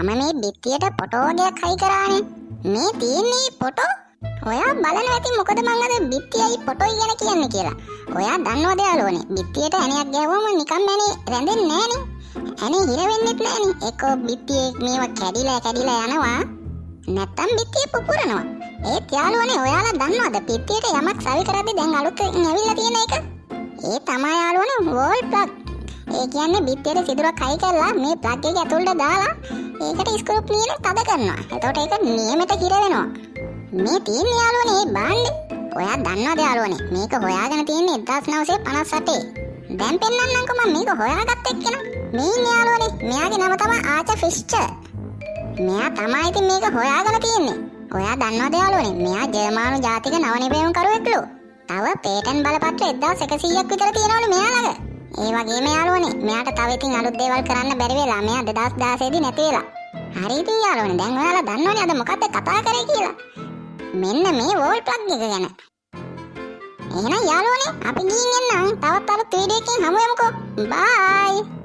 මේ බිත්තියට ෆොටෝ වගේක් හයි කරානේ. මේ තියෙන්නේ ෆොටෝ. ඔයා බලන්න ඇති මොකද මං අද බිත්තියයි ෆොටෝයි ගැන කියන්නේ කියලා. ඔයා දන්නවද යාළුවනේ බිත්තියට ඇණයක් ගෑවම නිකන් ඇනේ රැඳෙන්නේ නෑනේ. ඇනේ හිර වෙන්නෙත් නෑනේ. එක්කෝ බිත්තියේ මේවා කැඩිලා යනවා. නැත්තම් බිත්තිය පුපුරනවා. ඒත් යාළුවනේ ඔයාලා දන්නවද බිත්තියට යමක් සවි කරද්දි දැන් අලුතෙන් ඇවිල්ලා තියෙන එක? ඒ තමයි යාළුවනේ වෝල් ප්ලග්. ඒ කියන්නේ බිත්තියට සිදුරක් හයි කරලා මේ ප්ලග් එක ඇතුළට දාලා ඒකට ස්ක්‍රූ ප්ලීනර් තද කරනවා. එතකොට ඒක නියමෙට හිර වෙනවා. මේ තියෙන යාළුවනේ මේ බාන්නේ. ඔයා දන්නවද යාළුවනේ මේක හොයාගෙන තියෙන්නේ 1958. දැන් පෙන්නන්නම්කෝ මම මේක හොයාගත්ත එක්කෙනා. මේ ඉන්නේ යාළුවනේ. මෙයාගේ නම තමයි ආචර් ෆිස්චර්. මෙයා තමයි ඉතින් මේක හොයාගෙන තියෙන්නේ. ඔයා දන්නවද යාළුවනේ මෙයා ජර්මානු ජාතික නව නිපැයුම්කරුවෙක්ලු. තව පේටන්ට් බලපත්‍ර 1100ක් විතර තියෙනවලු මෙයා ළඟ. ඒ වගේම යාළුවනේ මෙයාට තව ඉතින් අලුත් දේවල් කරන්න බැරි වෙලා මෙයා 2016 දී නැති වෙලා. හරි ඉතින් යාළුවනේ දැන් ඔයාලා දන්නවනේ අද මොකද්ද කතා කරේ කියලා. මෙන්න මේ වෝල් ප්ලග් එක ගැන. එහෙනම් යාළුවනේ අපි ගිහින් එන්නම්. තවත් අලුත් වීඩියෝ එකකින් හමු වෙමුකෝ. බයි.